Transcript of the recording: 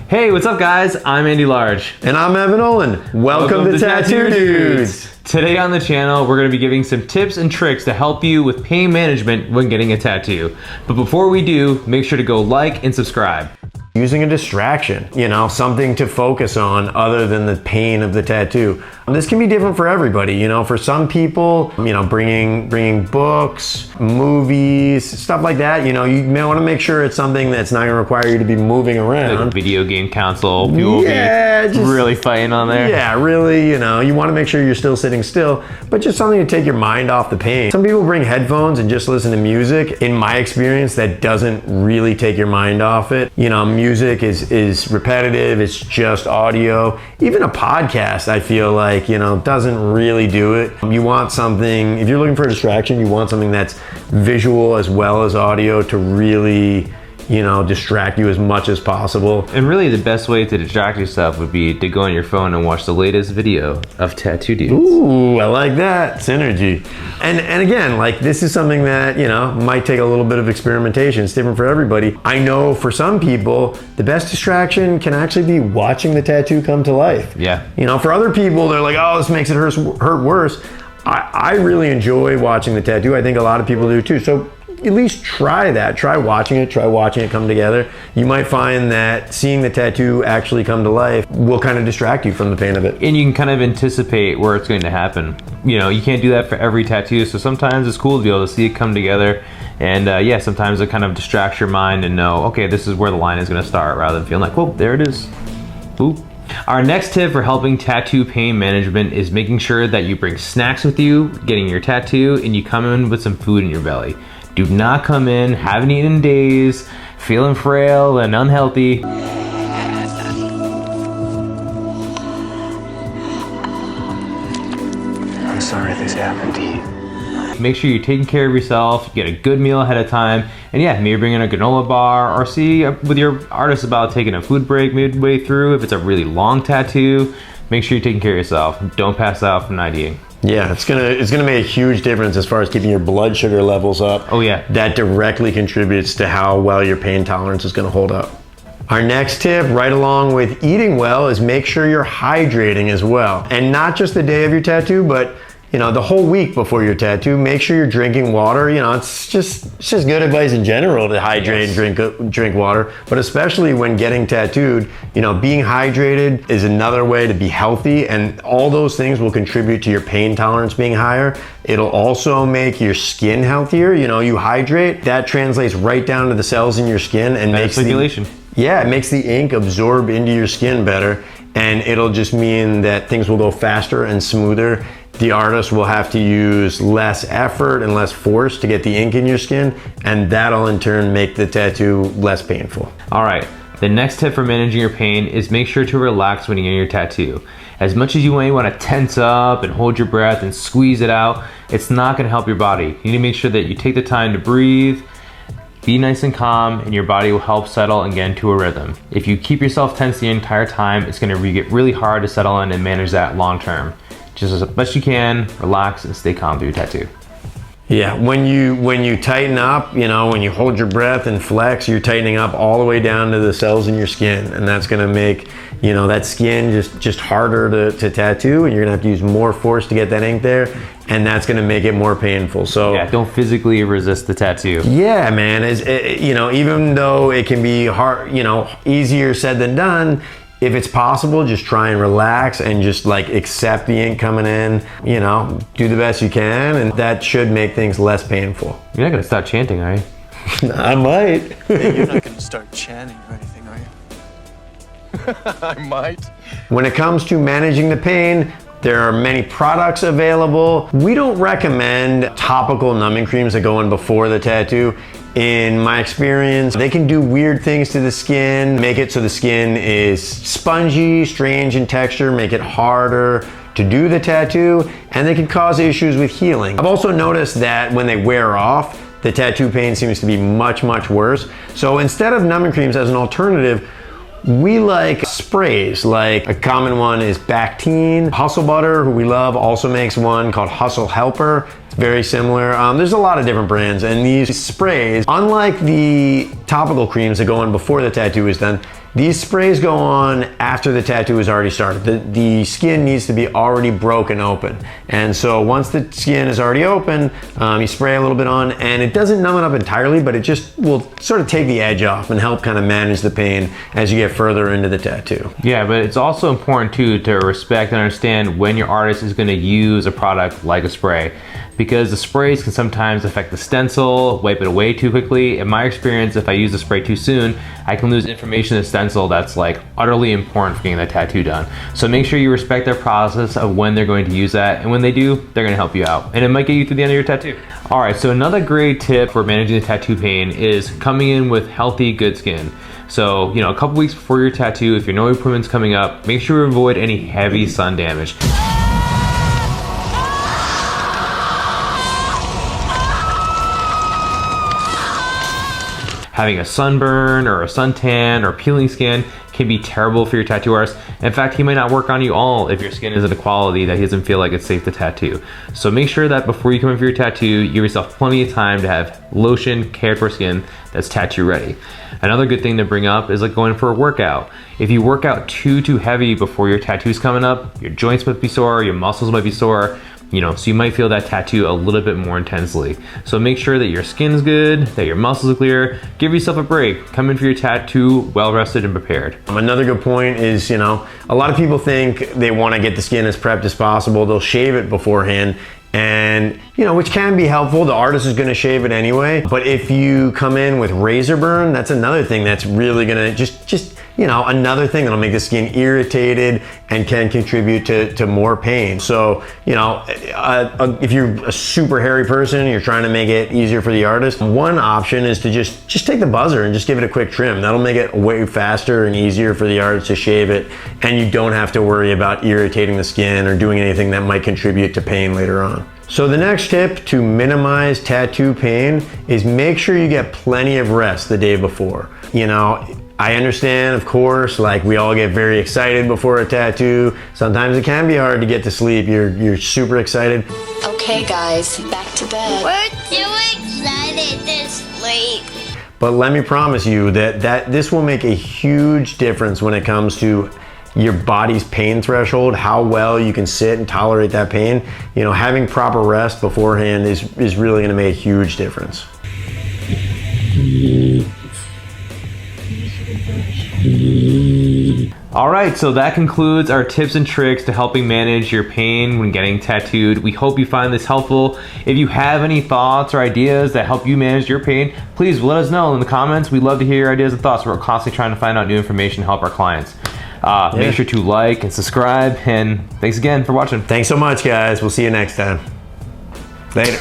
Hey, what's up guys? I'm Andy Large. And I'm Evan Olin. Welcome to Tattoodudes. Today on the channel, we're going to be giving some tips and tricks to help you with pain management when getting a tattoo. But before we do, make sure to go like and subscribe. Using a distraction, something to focus on other than the pain of the tattoo. This can be different for everybody. For some people, bringing books, movies, stuff like that. You may want to make sure it's something that's not going to require you to be moving around. Like a video game console, people will be really fighting on there. Yeah, really, you want to make sure you're still sitting still, but just something to take your mind off the pain. Some people bring headphones and just listen to music. In my experience, that doesn't really take your mind off it. Music is repetitive, it's just audio. Even a podcast, I feel like, doesn't really do it. You want something, if you're looking for a distraction, you want something that's visual as well as audio to really, distract you as much as possible. And really the best way to distract yourself would be to go on your phone and watch the latest video of Tattoodudes. Ooh, I like that. Synergy. And again, this is something that, might take a little bit of experimentation. It's different for everybody. I know for some people, the best distraction can actually be watching the tattoo come to life. Yeah. For other people, they're like, oh, this makes it hurt worse. I really enjoy watching the tattoo. I think a lot of people do too. So at least try that. Try watching it come together. You might find that seeing the tattoo actually come to life will kind of distract you from the pain of it. And you can kind of anticipate where it's going to happen. You can't do that for every tattoo, so sometimes it's cool to be able to see it come together. And sometimes it kind of distracts your mind and know, okay, this is where the line is going to start, rather than feeling like, whoa, there it is. Ooh. Our next tip for helping tattoo pain management is making sure that you bring snacks with you, getting your tattoo, and you come in with some food in your belly. Do not come in, haven't eaten in days, feeling frail and unhealthy. I'm sorry this happened to you. Make sure you're taking care of yourself, get a good meal ahead of time, and maybe bring in a granola bar, or see with your artist about taking a food break midway through. If it's a really long tattoo, make sure you're taking care of yourself. Don't pass out from not eating. Yeah, it's gonna make a huge difference as far as keeping your blood sugar levels up. Oh yeah. That directly contributes to how well your pain tolerance is gonna hold up. Our next tip, right along with eating well, is make sure you're hydrating as well. And not just the day of your tattoo, but the whole week before your tattoo, make sure you're drinking water. It's just good advice in general to hydrate and drink water, but especially when getting tattooed, being hydrated is another way to be healthy, and all those things will contribute to your pain tolerance being higher. It'll also make your skin healthier. You hydrate, that translates right down to the cells in your skin and makes circulation. It makes the ink absorb into your skin better, and it'll just mean that things will go faster and smoother. The artist will have to use less effort and less force to get the ink in your skin, and that'll in turn make the tattoo less painful. All right, the next tip for managing your pain is make sure to relax when you're in your tattoo. As much as you may want to tense up and hold your breath and squeeze it out, it's not going to help your body. You need to make sure that you take the time to breathe, be nice and calm, and your body will help settle and get into a rhythm. If you keep yourself tense the entire time, it's going to get really hard to settle in and manage that long term. Just as best you can, relax and stay calm through your tattoo. Yeah, when you tighten up, when you hold your breath and flex, you're tightening up all the way down to the cells in your skin, and that's gonna make, that skin just harder to tattoo, and you're gonna have to use more force to get that ink there, and that's gonna make it more painful. So yeah, don't physically resist the tattoo. Yeah, man, even though it can be hard, easier said than done, if it's possible, just try and relax and just accept the ink coming in, do the best you can, and that should make things less painful. You're not gonna start chanting, are you? I might. You're not gonna start chanting or anything, are you? I might. When it comes to managing the pain, there are many products available. We don't recommend topical numbing creams that go in before the tattoo. In my experience, they can do weird things to the skin, make it so the skin is spongy, strange in texture, make it harder to do the tattoo, and they can cause issues with healing. I've also noticed that when they wear off, the tattoo pain seems to be much, much worse. So instead of numbing creams as an alternative, we like sprays. Like a common one is Bactine. Hustle Butter, who we love, also makes one called Hustle Helper. It's very similar. There's a lot of different brands, and these sprays, unlike the topical creams that go on before the tattoo is done, These sprays go on after the tattoo is already started. The skin needs to be already broken open. And so once the skin is already open, you spray a little bit on, and it doesn't numb it up entirely, but it just will sort of take the edge off and help kind of manage the pain as you get further into the tattoo. Yeah, but it's also important too to respect and understand when your artist is going to use a product like a spray, because the sprays can sometimes affect the stencil, wipe it away too quickly. In my experience, if I use the spray too soon, I can lose information in the stencil that's like utterly important for getting the tattoo done. So make sure you respect their process of when they're going to use that, and when they do, they're going to help you out, and it might get you through the end of your tattoo. All right, so another great tip for managing the tattoo pain is coming in with healthy, good skin. So, a couple weeks before your tattoo, if your no appointment's coming up, make sure to avoid any heavy sun damage. Having a sunburn or a suntan or peeling skin can be terrible for your tattoo artist. In fact, he might not work on you all if your skin isn't a quality that he doesn't feel like it's safe to tattoo. So make sure that before you come in for your tattoo, you give yourself plenty of time to have lotion, cared for skin that's tattoo ready. Another good thing to bring up is like going for a workout. If you work out too heavy before your tattoo's coming up, your joints might be sore, your muscles might be sore, so you might feel that tattoo a little bit more intensely. So make sure that your skin's good, that your muscles are clear. Give yourself a break. Come in for your tattoo well rested and prepared. Another good point is, a lot of people think they want to get the skin as prepped as possible. They'll shave it beforehand, and which can be helpful. The artist is going to shave it anyway. But if you come in with razor burn, that's another thing that's really going to just another thing that'll make the skin irritated and can contribute to more pain. So, if you're a super hairy person, you're trying to make it easier for the artist, one option is to just take the buzzer and just give it a quick trim. That'll make it way faster and easier for the artist to shave it, and you don't have to worry about irritating the skin or doing anything that might contribute to pain later on. So the next tip to minimize tattoo pain is make sure you get plenty of rest the day before. I understand, of course, like we all get very excited before a tattoo. Sometimes it can be hard to get to sleep. You're super excited. Okay, guys, back to bed. We're too excited to sleep. But let me promise you that this will make a huge difference when it comes to your body's pain threshold, how well you can sit and tolerate that pain. Having proper rest beforehand is really gonna make a huge difference. All right, so that concludes our tips and tricks to helping manage your pain when getting tattooed. We hope you find this helpful. If you have any thoughts or ideas that help you manage your pain, please let us know in the comments. We'd love to hear your ideas and thoughts. We're constantly trying to find out new information to help our clients. Make sure to like and subscribe, and thanks again for watching. Thanks so much, guys. We'll see you next time. Later.